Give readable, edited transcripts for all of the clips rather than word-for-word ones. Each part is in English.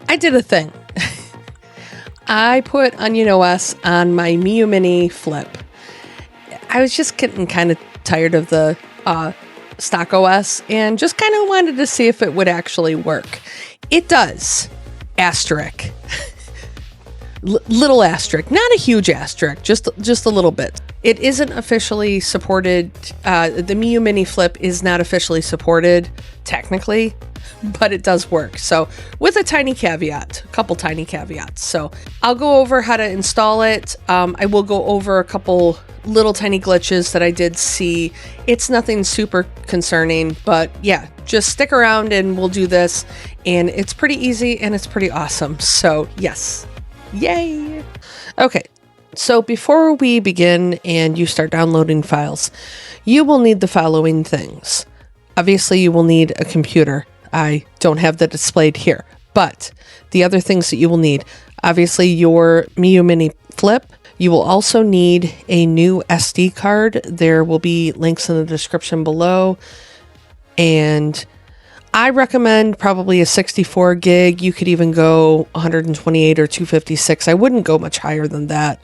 I did a thing. I put Onion OS on my Miyoo Mini Flip. I was just getting kind of tired of the stock OS and just kind of wanted to see if it would actually work. It does. Asterisk. Little asterisk, not a huge asterisk, just a little bit. It isn't officially supported. The Miyoo Mini Flip is not officially supported technically, but it does work. So with a tiny caveat, a couple tiny caveats. So I'll go over how to install it. I will go over a couple little tiny glitches that I did see. It's nothing super concerning, but yeah, just stick around and we'll do this. And it's pretty easy and it's pretty awesome. So yes. Yay! Okay, so before we begin and you start downloading files, you will need the following things. Obviously, you will need a computer. I don't have that displayed here, but the other things that you will need, obviously your Miyoo Mini Flip. You will also need a new SD card. There will be links in the description below, and I recommend probably a 64 gig. You could even go 128 or 256. I wouldn't go much higher than that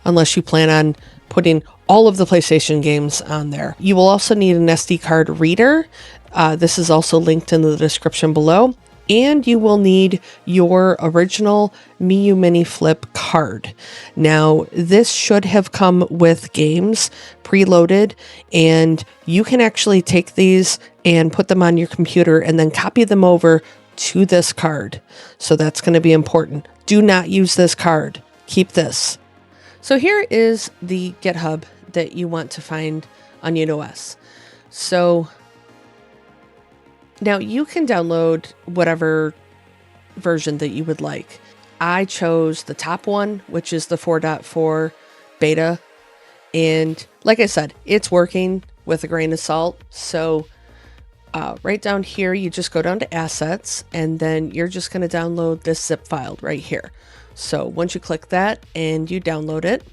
unless you plan on putting all of the PlayStation games on there. You will also need an SD card reader. This is also linked in the description below. And you will need your original Miyoo Mini Flip card. Now, this should have come with games preloaded, and you can actually take these and put them on your computer and then copy them over to this card. So that's going to be important. Do not use this card. Keep this. So here is the GitHub that you want to find Onion OS. So now you can download whatever version that you would like. I chose the top one, which is the 4.4 beta. And like I said, it's working with a grain of salt. So right down here, you just go down to assets, and then you're just going to download this zip file right here. So once you click that and you download it,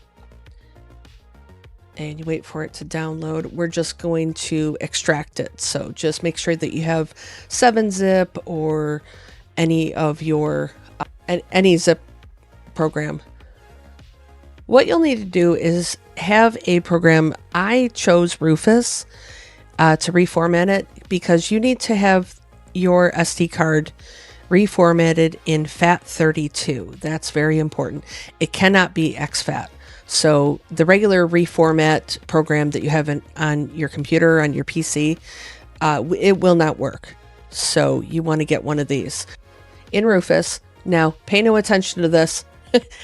and you wait for it to download, we're just going to extract it. So just make sure that you have 7-zip or any of your any zip program. What you'll need to do is have a program. I chose Rufus to reformat it because you need to have your SD card reformatted in FAT32. That's very important. It cannot be exFAT. So the regular reformat program that you have on your computer, on your PC, it will not work. So you want to get one of these. In Rufus, now pay no attention to this.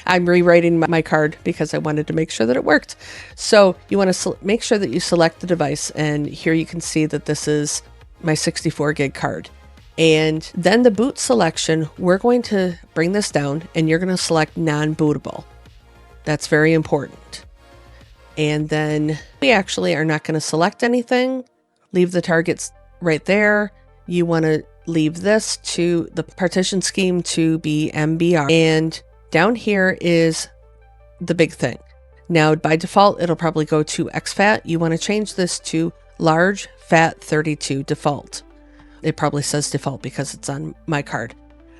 I'm rewriting my card because I wanted to make sure that it worked. So you want to make sure that you select the device, and here you can see that this is my 64 gig card. And then the boot selection, we're going to bring this down and you're going to select non-bootable. That's very important. And then we actually are not going to select anything. Leave the targets right there. You want to leave this to the partition scheme to be MBR. And down here is the big thing. Now, by default, it'll probably go to exFAT. You want to change this to large FAT32 default. It probably says default because it's on my card.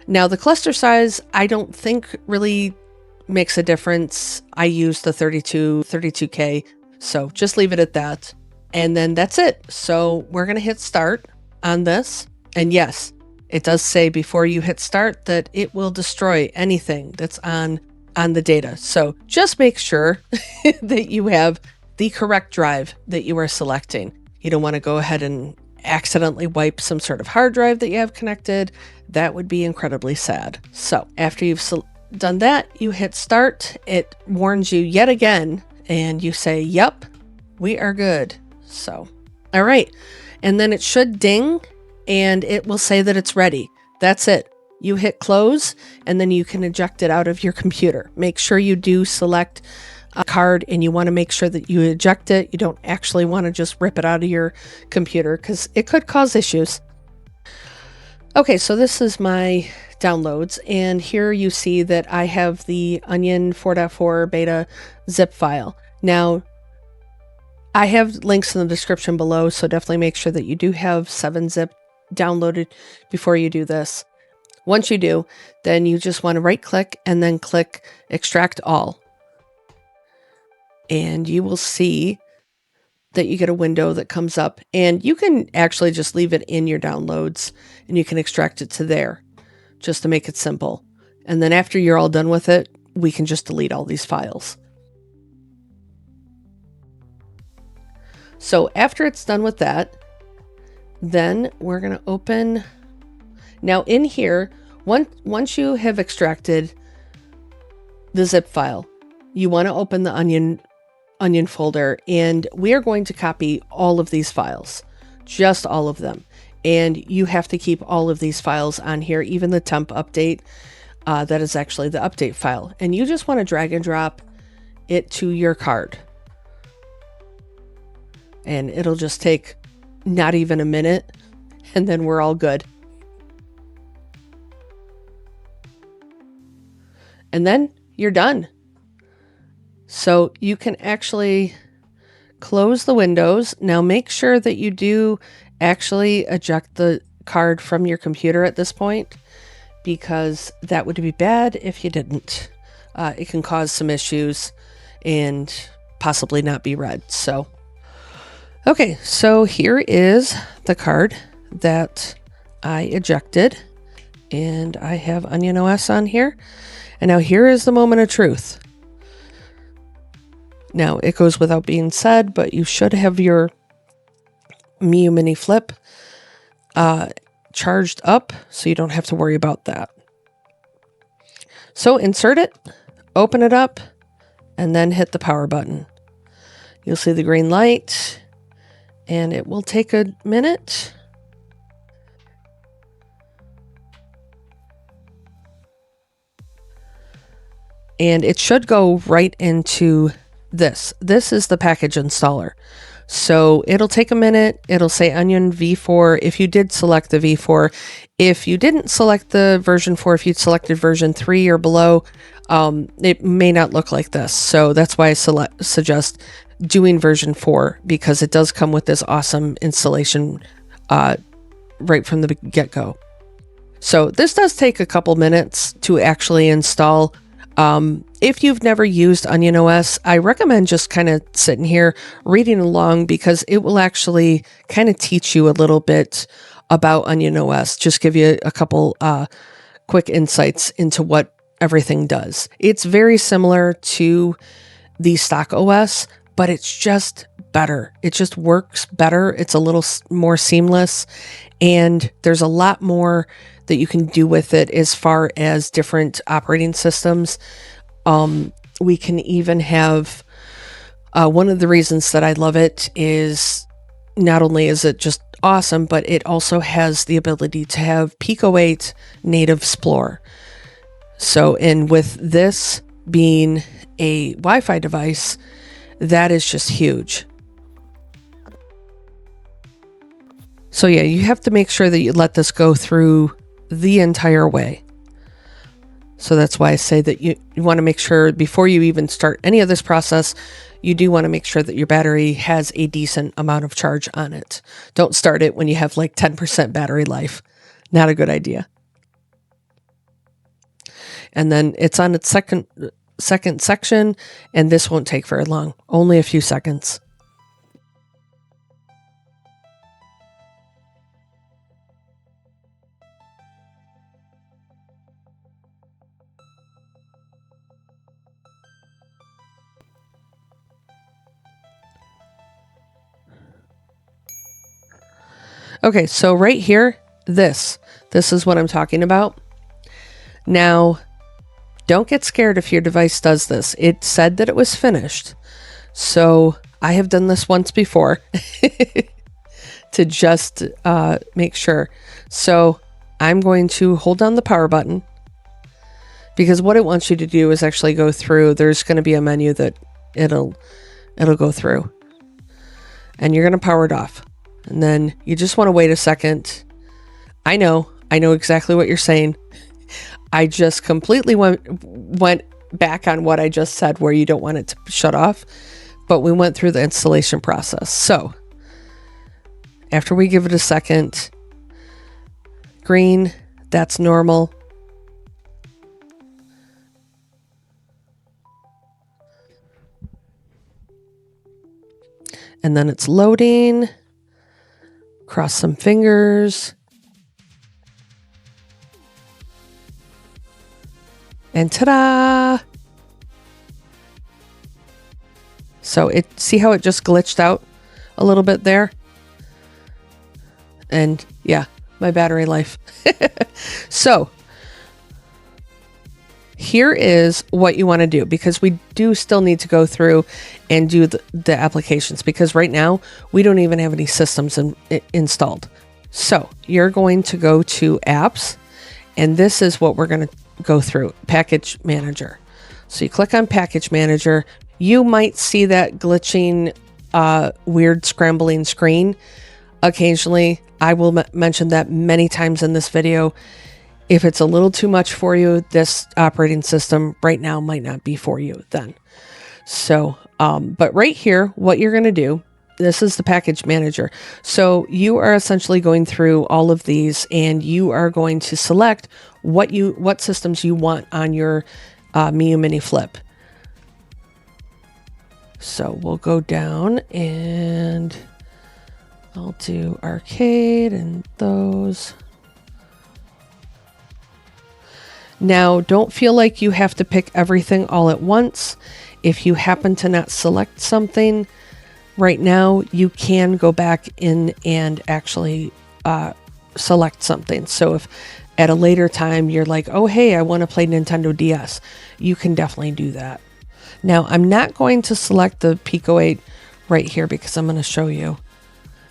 Now, the cluster size, I don't think really makes a difference. I use the 32K, so just leave it at that. And then that's it. So we're going to hit start on this. And yes, it does say before you hit start that it will destroy anything that's on the data. So just make sure that you have the correct drive that you are selecting. You don't want to go ahead and accidentally wipe some sort of hard drive that you have connected. That would be incredibly sad. So after you've done that, you hit start. It warns you yet again, and you say, yep, we are good. So, all right. And then it should ding, and it will say that it's ready. That's it. You hit close, and then you can eject it out of your computer. Make sure you do select a card, and you want to make sure that you eject it. You don't actually want to just rip it out of your computer because it could cause issues. Okay, so this is my downloads, and here you see that I have the Onion 4.4 beta zip file. Now, I have links in the description below, so definitely make sure that you do have 7-zip downloaded before you do this. Once you do, then you just want to right click and then click extract all. And you will see that you get a window that comes up, and you can actually just leave it in your downloads and you can extract it to there just to make it simple. And then after you're all done with it, we can just delete all these files. So after it's done with that, then we're going to open. Now in here, once you have extracted the zip file, you want to open the onion folder, and we are going to copy all of these files, just all of them. And you have to keep all of these files on here, even the temp update. That is actually the update file. And you just want to drag and drop it to your card. And it'll just take not even a minute, and then we're all good. And then you're done. So you can actually close the windows. Now make sure that you do actually eject the card from your computer at this point, because that would be bad if you didn't. It can cause some issues and possibly not be read. So, okay, so here is the card that I ejected, and I have Onion OS on here. And now here is the moment of truth. Now it goes without being said, but you should have your Miyoo Mini Flip charged up, so you don't have to worry about that. So insert it, open it up, and then hit the power button. You'll see the green light, and it will take a minute. And it should go right into this. This is the package installer. So it'll take a minute. It'll say Onion V4 if you did select the V4. If you didn't select the version 4, if you selected version 3 or below, it may not look like this. So that's why I suggest doing version 4, because it does come with this awesome installation right from the get-go. So this does take a couple minutes to actually install. If you've never used Onion OS, I recommend just kind of sitting here reading along, because it will actually kind of teach you a little bit about Onion OS, just give you a couple quick insights into what everything does. It's very similar to the stock OS, but it's just better. It just works better. It's a little more seamless, and there's a lot more that you can do with it as far as different operating systems. We can even have, one of the reasons that I love it is not only is it just awesome, but it also has the ability to have Pico-8 Native Splore. So, and with this being a Wi-Fi device, that is just huge. So yeah, you have to make sure that you let this go through the entire way. So that's why I say that you want to make sure before you even start any of this process, you do want to make sure that your battery has a decent amount of charge on it. Don't start it when you have like 10% battery life. Not a good idea. And then it's on its second section, and this won't take very long, only a few seconds. Okay, so right here, this is what I'm talking about. Now, don't get scared if your device does this. It said that it was finished. So I have done this once before to just make sure. So I'm going to hold down the power button, because what it wants you to do is actually go through. There's going to be a menu that it'll go through, and you're going to power it off. And then you just want to wait a second. I know exactly what you're saying. I just completely went back on what I just said, where you don't want it to shut off, but we went through the installation process. So after we give it a second, green, That's normal. And then it's loading. Cross some fingers. And ta-da! So see how it just glitched out a little bit there? And yeah, my battery life. So here is what you want to do, because we do still need to go through and do the applications, because right now we don't even have any systems installed. So you're going to go to apps, and this is what we're going to go through: package manager. So you click on package manager. You might see that glitching, weird scrambling screen occasionally. I will mention that many times in this video. If it's a little too much for you, this operating system right now might not be for you then. So, but right here, what you're going to do, this is the package manager. So you are essentially going through all of these, and you are going to select what systems you want on your Miyoo Mini Flip. So we'll go down, and I'll do arcade and those. Now, don't feel like you have to pick everything all at once. If you happen to not select something right now, you can go back in and actually select something. So if at a later time you're like, oh, hey, I want to play Nintendo DS, you can definitely do that. Now, I'm not going to select the Pico-8 right here because I'm going to show you.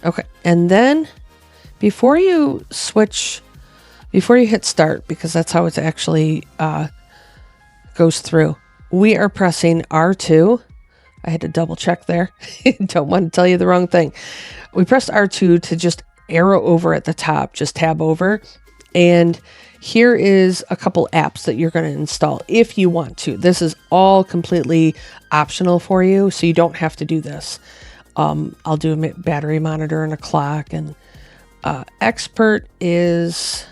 Okay, and then before you hit start, because that's how it actually goes through, we are pressing R2. I had to double check there. Don't want to tell you the wrong thing. We pressed R2 to just arrow over at the top, just tab over. And here is a couple apps that you're going to install if you want to. This is all completely optional for you, so you don't have to do this. I'll do a battery monitor and a clock. And expert is...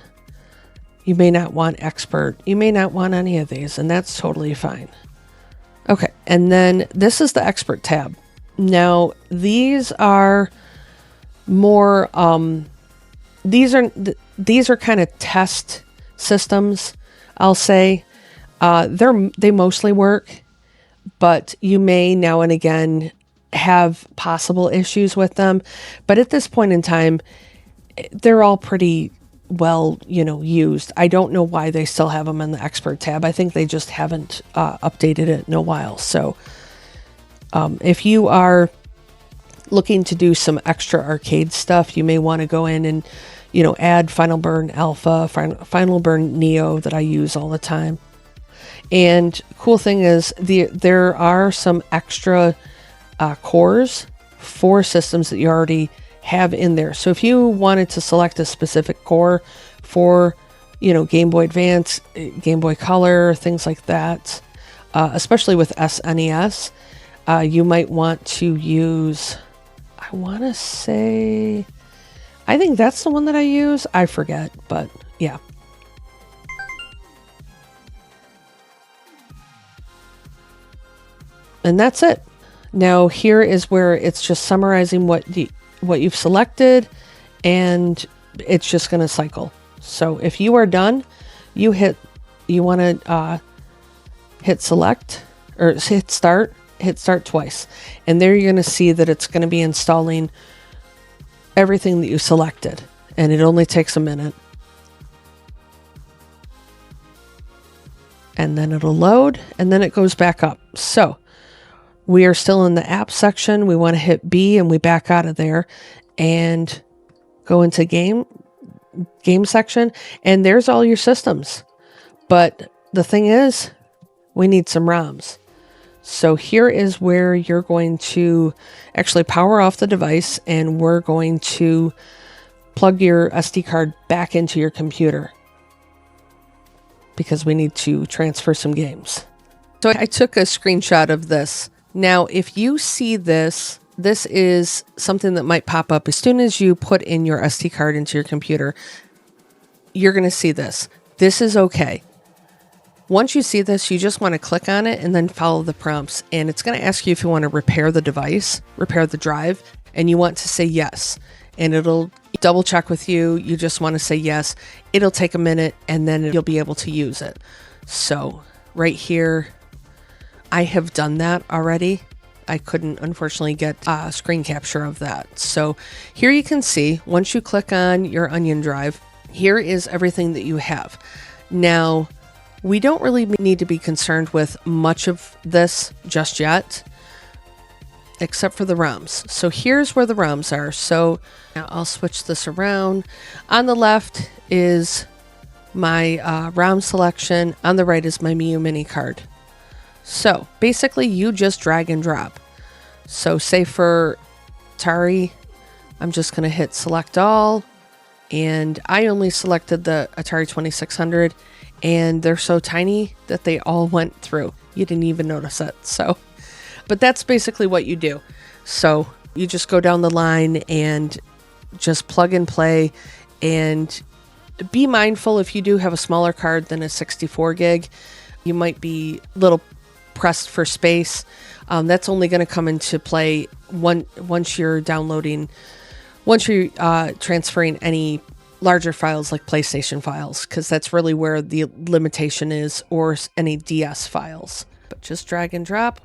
You may not want expert. You may not want any of these, and that's totally fine. Okay, and then this is the expert tab. Now, these are more, these are kind of test systems, I'll say. They mostly work, but you may now and again have possible issues with them. But at this point in time, they're all pretty well, used. I don't know why they still have them in the expert tab. I think they just haven't updated it in a while. So if you are looking to do some extra arcade stuff, you may want to go in and, add Final Burn Alpha, Final Burn Neo that I use all the time. And cool thing is there are some extra cores for systems that you already have in there. So if you wanted to select a specific core for, Game Boy Advance, Game Boy Color, things like that, especially with SNES, you might want to use, I want to say, I think that's the one that I use. I forget, but yeah. And that's it. Now here is where it's just summarizing what you've selected, and it's just going to cycle. So if you are done, you want to hit select or hit start twice, and there you're going to see that it's going to be installing everything that you selected, and it only takes a minute. And then it'll load, and then it goes back up. So we are still in the app section. We want to hit B, and we back out of there and go into game section, and there's all your systems. But the thing is, we need some ROMs. So here is where you're going to actually power off the device, and we're going to plug your SD card back into your computer because we need to transfer some games. So I took a screenshot of this. Now, if you see this, this is something that might pop up as soon as you put in your SD card into your computer. you're going to see this. This is okay. Once you see this, you just want to click on it and then follow the prompts. And it's going to ask you if you want to repair the device, repair the drive, and you want to say yes. And it'll double check with you. You just want to say yes. It'll take a minute and then you'll be able to use it. So right here, I have done that already. I couldn't unfortunately get a screen capture of that. So here you can see, once you click on your Onion drive, here is everything that you have. Now, we don't really need to be concerned with much of this just yet, except for the ROMs. So here's where the ROMs are. So now I'll switch this around. On the left is my ROM selection. On the right is my Miyoo Mini card. So basically you just drag and drop. So say for Atari, I'm just going to hit select all. And I only selected the Atari 2600 and they're so tiny that they all went through. You didn't even notice it. So, but that's basically what you do. So you just go down the line and just plug and play, and be mindful if you do have a smaller card than a 64 gig, you might be a little pressed for space. That's only going to come into play once you're downloading, once you're transferring any larger files like PlayStation files, because that's really where the limitation is, or any DS files. But just drag and drop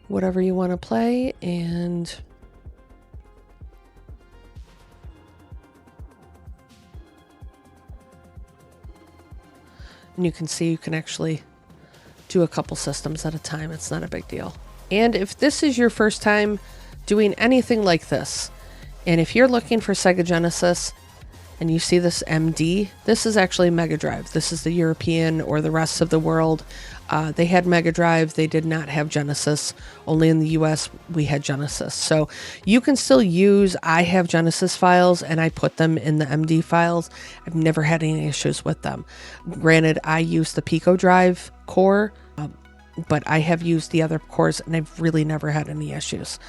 whatever you want to play, and you can see you can actually do a couple systems at a time. It's not a big deal. And if this is your first time doing anything like this, and if you're looking for Sega Genesis and you see this MD, this is actually Mega Drive. This is the European or the rest of the world. They had Mega Drive. They did not have Genesis. Only in the US we had Genesis. So you can still use, I have Genesis files and I put them in the MD files. I've never had any issues with them. Granted, I use the Pico drive core, but I have used the other cores and I've really never had any issues.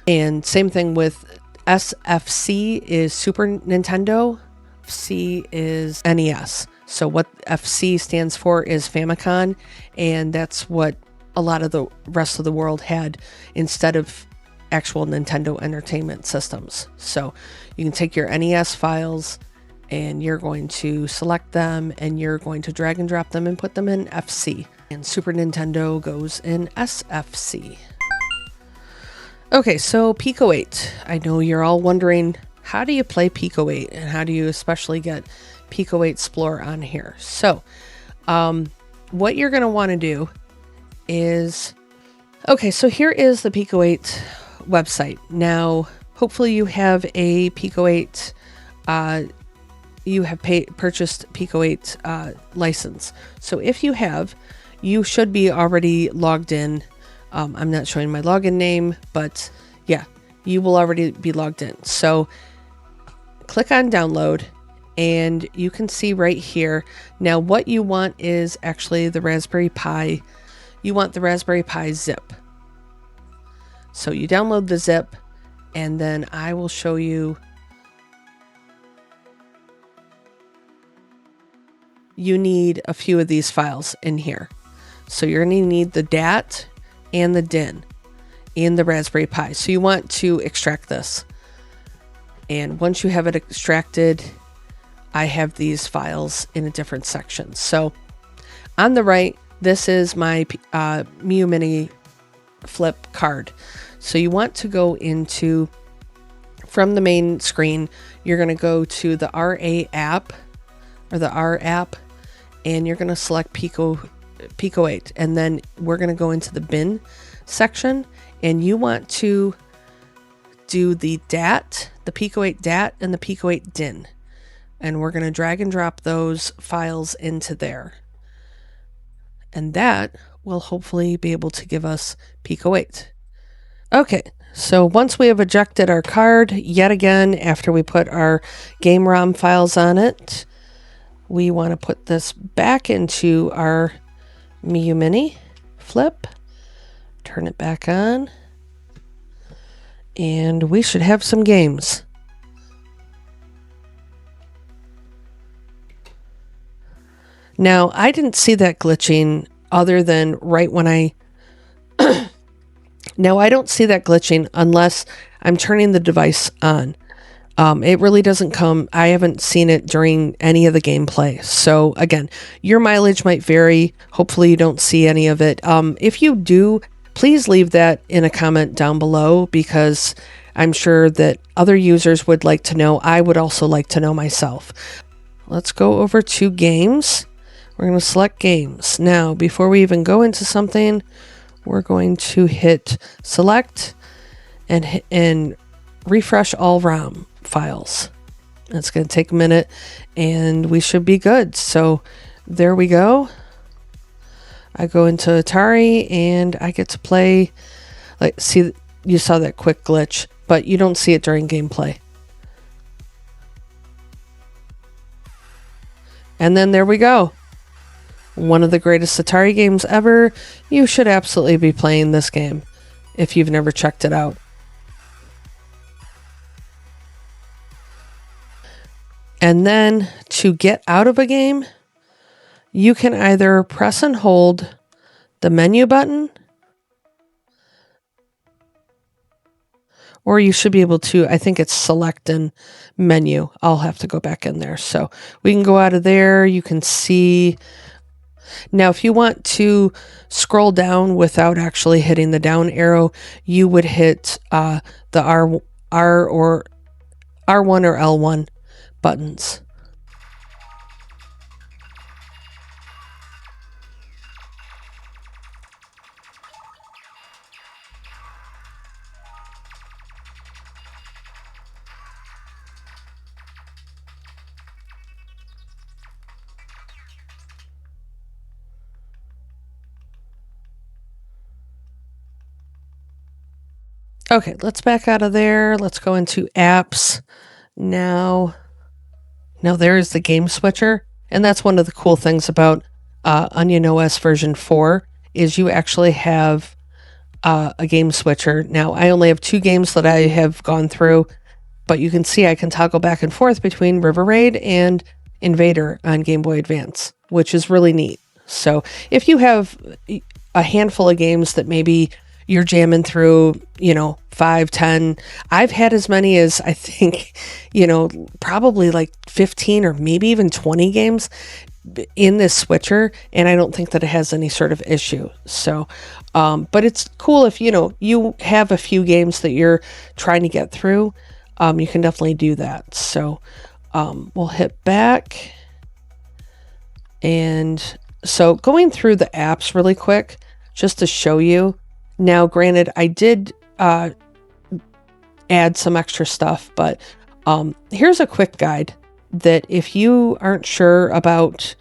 And same thing with SFC is Super Nintendo. FC is NES. So what FC stands for is Famicom, and that's what a lot of the rest of the world had instead of actual Nintendo Entertainment Systems. So you can take your NES files and you're going to select them and you're going to drag and drop them and put them in FC. And Super Nintendo goes in SFC. Okay, so Pico-8. I know you're all wondering, how do you play Pico-8 and how do you especially get Pico-8 Splore on here? So what you're going to want to do is, okay, so here is the Pico-8 website. Now, hopefully you have a Pico-8, you have purchased Pico-8 license. So if you have, you should be already logged in. I'm not showing my login name, but yeah, you will already be logged in. So click on download and you can see right here. Now what you want is actually the Raspberry Pi. You want the Raspberry Pi zip. So you download the zip and then I will show you. You need a few of these files in here. So you're going to need the DAT and the DIN in the Raspberry Pi. So you want to extract this. And once you have it extracted, I have these files in a different section. So on the right, this is my Miyoo Mini Flip card. So you want to go into, from the main screen, you're going to go to the RA app or the R app, and you're going to select Pico-8. And then we're going to go into the bin section, and you want to do the DAT, the Pico-8 DAT, and the Pico-8 DIN. And we're going to drag and drop those files into there. And that will hopefully be able to give us Pico-8. Okay, so once we have ejected our card, yet again, after we put our game ROM files on it, we want to put this back into our Miyoo Mini Flip, turn it back on, and we should have some games. Now, I didn't see that glitching other than right when I... Now, I don't see that glitching unless I'm turning the device on. It really doesn't come... I haven't seen it during any of the gameplay. So, again, your mileage might vary. Hopefully, you don't see any of it. If you do, please leave that in a comment down below, because I'm sure that other users would like to know. I would also like to know myself. Let's go over to games. We're going to select games. Now, before we even go into something, we're going to hit select and refresh all ROM files. It's going to take a minute and we should be good. So there we go. I go into Atari and I get to play. Like, see, you saw that quick glitch, but you don't see it during gameplay. And then there we go. One of the greatest Atari games ever. You should absolutely be playing this game if you've never checked it out. And then to get out of a game, you can either press and hold the menu button, or you should be able to, I think it's select and menu. I'll have to go back in there. So we can go out of there. You can see. Now, if you want to scroll down without actually hitting the down arrow, you would hit the R or R1 or L1 buttons. Okay, let's back out of there. Let's go into apps. Now there is the game switcher, and that's one of the cool things about Onion OS version 4 is you actually have a game switcher. Now, I only have 2 games that I have gone through, but you can see I can toggle back and forth between River Raid and Invader on Game Boy Advance, which is really neat. So if you have a handful of games that maybe you're jamming through, 5, 10. I've had as many as, I think, probably like 15 or maybe even 20 games in this switcher, and I don't think that it has any sort of issue. So, but it's cool if, you have a few games that you're trying to get through, you can definitely do that. So, we'll hit back. And so going through the apps really quick, just to show you. Now, granted, I did add some extra stuff, but here's a quick guide that if you aren't sure about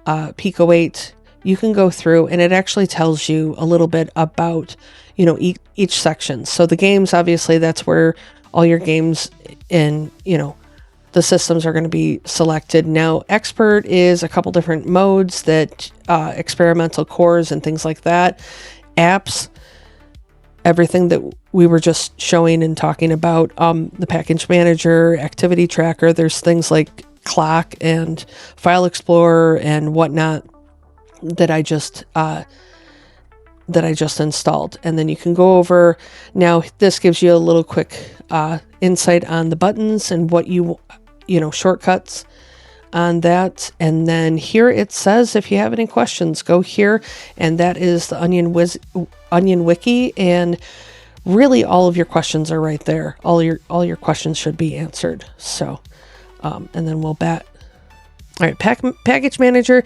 Pico-8, you can go through, and it actually tells you a little bit about, each section. So the games, obviously, that's where all your games in, the systems are going to be selected. Now, expert is a couple different modes that experimental cores and things like that. Apps, everything that we were just showing and talking about, the package manager, activity tracker, there's things like clock and file explorer and whatnot that I just installed. And then you can go over. Now, this gives you a little quick insight on the buttons and what shortcuts on that. And then here it says, if you have any questions, go here, and that is the Onion Wiki, and really all of your questions are right there. All your questions should be answered. So, and then we'll bat. All right, package manager.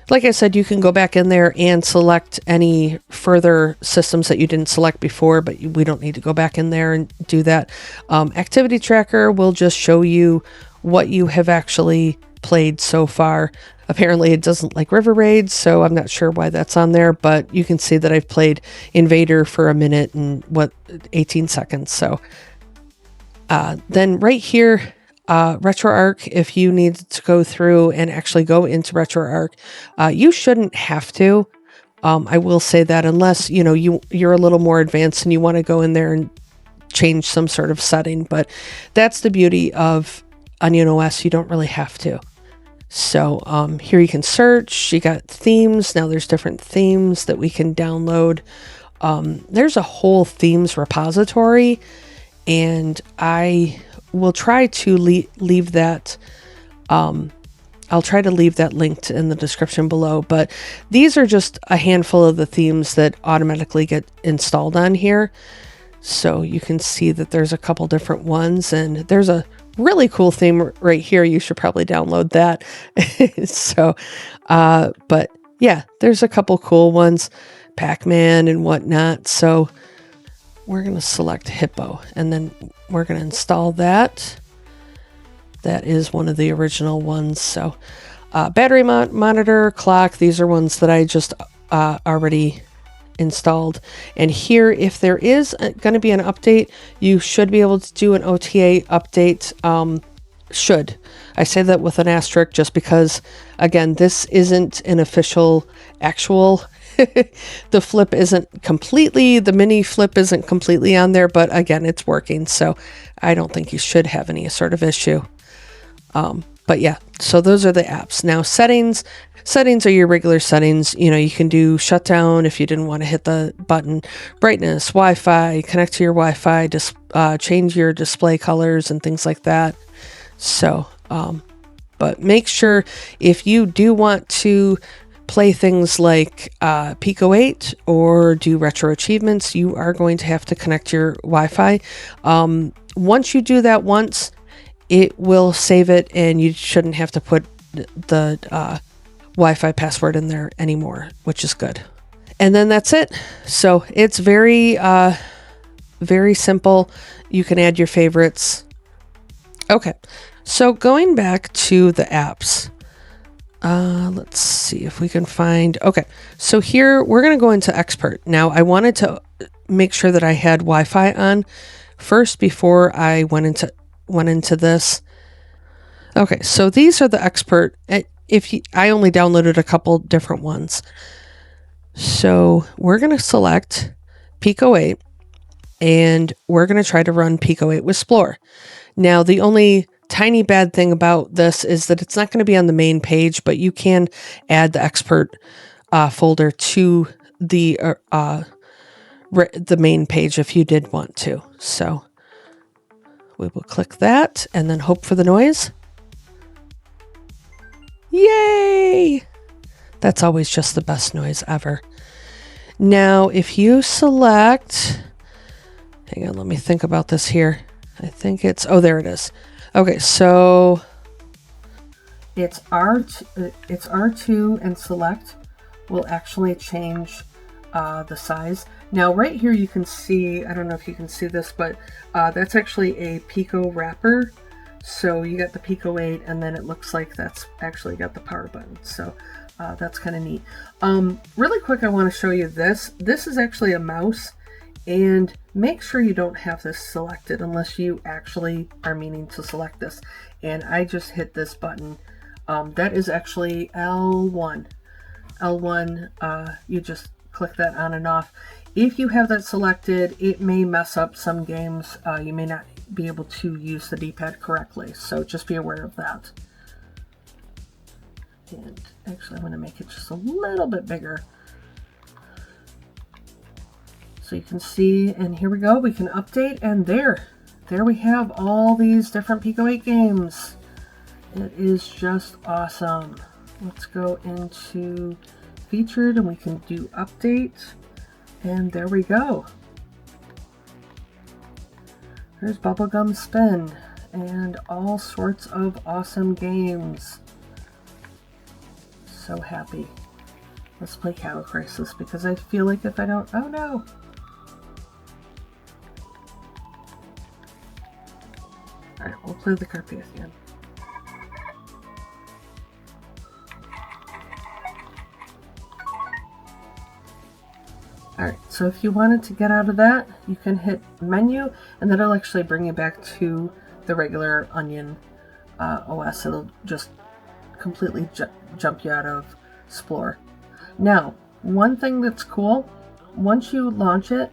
Like I said, you can go back in there and select any further systems that you didn't select before, but we don't need to go back in there and do that. Activity tracker will just show you what you have actually played so far. Apparently it doesn't like River Raid, so I'm not sure why that's on there, but you can see that I've played Invader for a minute and 18 seconds. So then right here, RetroArch, if you need to go through and actually go into RetroArch, you shouldn't have to. I will say that unless, you're a little more advanced and you want to go in there and change some sort of setting, but that's the beauty of Onion OS. You don't really have to. So here you can search. You got themes. Now there's different themes that we can download. There's a whole themes repository, and I will try to leave that. I'll try to leave that linked in the description below, but these are just a handful of the themes that automatically get installed on here. So you can see that there's a couple different ones, and there's a really cool theme right here. You should probably download that. So, but yeah, there's a couple cool ones, Pac-Man and whatnot. So we're going to select Hippo, and then we're going to install that. That is one of the original ones. So battery monitor, clock, these are ones that I just already installed. And here, if there is going to be an update, you should be able to do an OTA update. Should. I say that with an asterisk just because, again, this isn't an official actual. The flip isn't completely, the mini flip isn't completely on there, but again, it's working. So I don't think you should have any sort of issue. But yeah, so those are the apps. Now settings are your regular settings. You know, you can do shutdown if you didn't want to hit the button, brightness, Wi-Fi, connect to your Wi-Fi, change your display colors and things like that. So, but make sure if you do want to play things like Pico-8 or do retro achievements, you are going to have to connect your Wi-Fi. Once you do that once, it will save it, and you shouldn't have to put the Wi-Fi password in there anymore, which is good. And then that's it. So it's very, very simple. You can add your favorites. Okay, so going back to the apps, let's see if we can find, okay, so here we're going to go into expert. Now I wanted to make sure that I had Wi-Fi on first before I went into this. Okay, so these are the expert. I only downloaded a couple different ones. So we're going to select Pico-8, and we're going to try to run Pico-8 with Splore. Now, the only tiny bad thing about this is that it's not going to be on the main page, but you can add the expert folder to the main page if you did want to. So we will click that and then hope for the noise. Yay! That's always just the best noise ever. Now, if you select, hang on, let me think about this here. I think it's, oh, there it is. Okay, so it's R2 and select will actually change the size. Now right here you can see, I don't know if you can see this, but that's actually a Pico wrapper. So you got the Pico-8, and then it looks like that's actually got the power button. So that's kind of neat. Really quick, I want to show you this. This is actually a mouse, and make sure you don't have this selected unless you actually are meaning to select this. And I just hit this button. That is actually L1. L1, you just click that on and off. If you have that selected, it may mess up some games. You may not be able to use the D-pad correctly, so just be aware of that. And actually I'm going to make it just a little bit bigger so you can see, and here we go, we can update, and there we have all these different Pico-8 games. It is just awesome. Let's go into featured and we can do update, and there we go. There's Bubblegum Spin and all sorts of awesome games. So happy. Let's play Cattle Crisis because I feel like if I don't, oh no. Alright, we'll play the Carpathian. Alright, so if you wanted to get out of that, you can hit menu, and that'll actually bring you back to the regular Onion OS. It'll just completely jump you out of Splore. Now, one thing that's cool, once you launch it,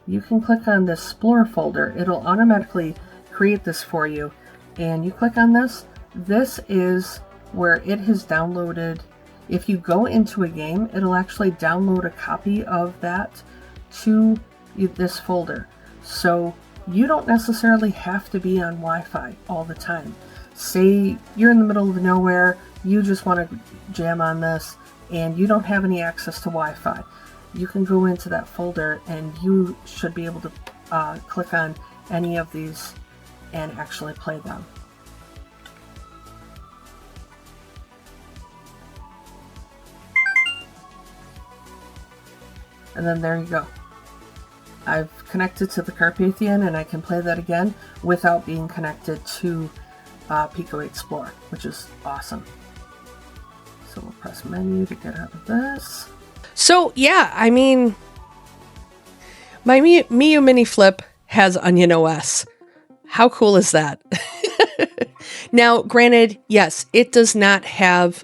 you can click on this Splore folder. It'll automatically create this for you, and you click on this. This is where it has downloaded, if you go into a game, it'll actually download a copy of that to this folder. So you don't necessarily have to be on Wi-Fi all the time. Say you're in the middle of nowhere, you just want to jam on this, and you don't have any access to Wi-Fi. You can go into that folder and you should be able to click on any of these and actually play them. And then there you go. I've connected to the Carpathian and I can play that again without being connected to Pico-8 Splore, which is awesome. So we'll press menu to get out of this. So yeah, I mean, my Miyoo Mini Flip has Onion OS. How cool is that? Now, granted, yes, it does not have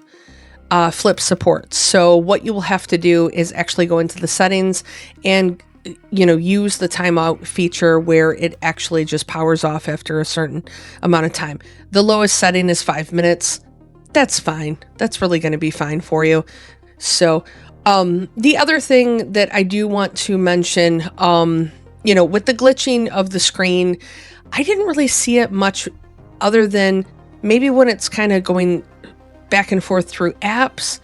flip support. So what you will have to do is actually go into the settings and, you know, use the timeout feature where it actually just powers off after a certain amount of time. The lowest setting is 5 minutes. That's fine. That's really going to be fine for you. So the other thing that I do want to mention, you know, with the glitching of the screen, I didn't really see it much other than maybe when it's kind of going back and forth through apps.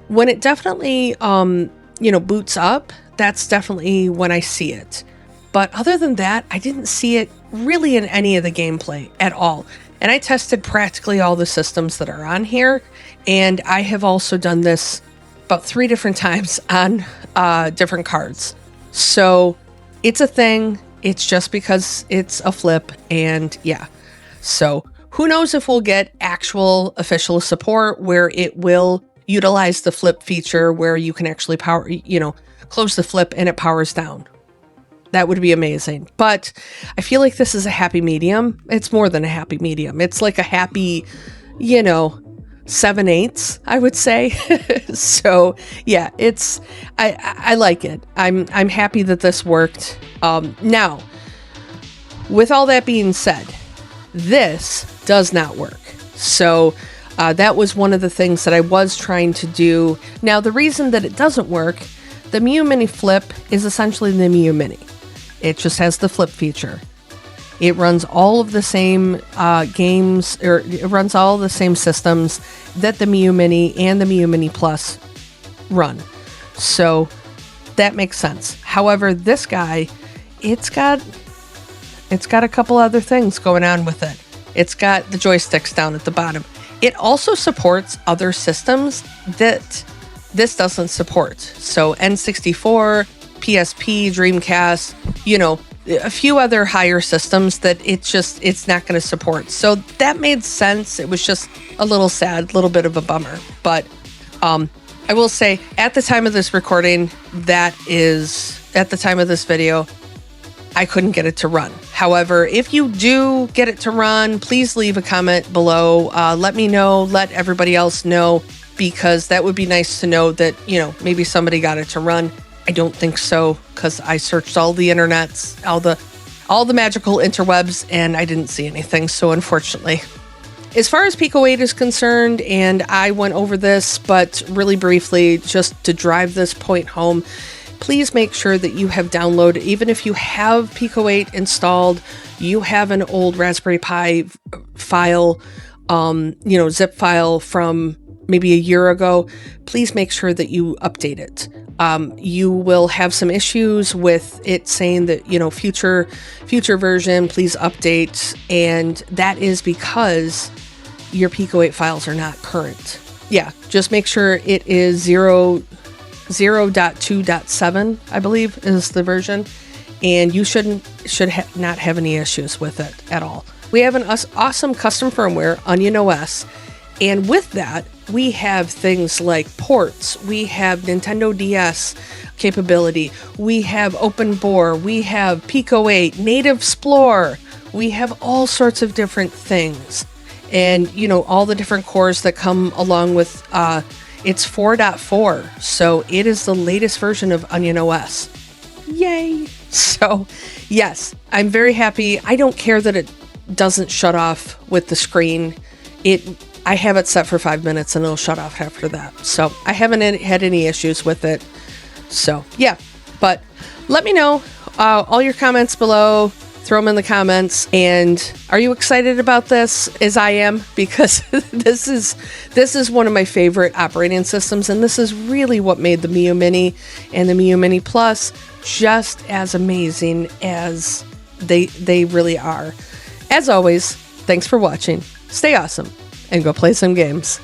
When it definitely, you know, boots up, that's definitely when I see it. But other than that, I didn't see it really in any of the gameplay at all. And I tested practically all the systems that are on here. And I have also done this about 3 different times on different cards. So it's a thing. It's just because it's a flip. And yeah, so who knows if we'll get actual official support where it will utilize the flip feature where you can actually power, you know, close the flip and it powers down. That would be amazing. But I feel like this is a happy medium. It's more than a happy medium. It's like a happy, you know, 7/8, I would say. So yeah, it's, I like it. I'm happy that this worked. Now, with all that being said, this does not work. So that was one of the things that I was trying to do. Now, the reason that it doesn't work, the Miyoo Mini Flip is essentially the Miyoo Mini. It just has the flip feature. It runs all of the same games, or it runs all the same systems that the Miyoo Mini and the Miyoo Mini Plus run. So that makes sense. However, this guy, it's got a couple other things going on with it. It's got the joysticks down at the bottom. It also supports other systems that this doesn't support. So N64, PSP, Dreamcast, you know, a few other higher systems that it's not going to support. So that made sense. It was just a little sad, a little bit of a bummer. But I will say, at the time of this recording, that is, at the time of this video, I couldn't get it to run. However, if you do get it to run, please leave a comment below. Let me know, let everybody else know, because that would be nice to know that, you know, maybe somebody got it to run. I don't think so, because I searched all the internets, all the magical interwebs, and I didn't see anything. So unfortunately, as far as Pico-8 is concerned, and I went over this, but really briefly, just to drive this point home, please make sure that you have downloaded, even if you have Pico-8 installed, you have an old Raspberry Pi file, you know, zip file from maybe a year ago, please make sure that you update it. You will have some issues with it saying that, you know, future version, please update. And that is because your Pico-8 files are not current. Yeah, just make sure it is 0.2.7, I believe, is the version. And you should not have any issues with it at all. We have an awesome custom firmware, Onion OS. And with that, we have things like ports, we have Nintendo DS capability, we have open bore, we have Pico-8 Native Splore, we have all sorts of different things. And, you know, all the different cores that come along with, it's 4.4, so it is the latest version of Onion OS. Yay! So, yes, I'm very happy. I don't care that it doesn't shut off with the screen. I have it set for 5 minutes and it'll shut off after that. So I haven't had any issues with it. So yeah, but let me know all your comments below. Throw them in the comments. And are you excited about this as I am? Because this is one of my favorite operating systems, and this is really what made the Miyoo Mini and the Miyoo Mini Plus just as amazing as they really are. As always, thanks for watching. Stay awesome and go play some games.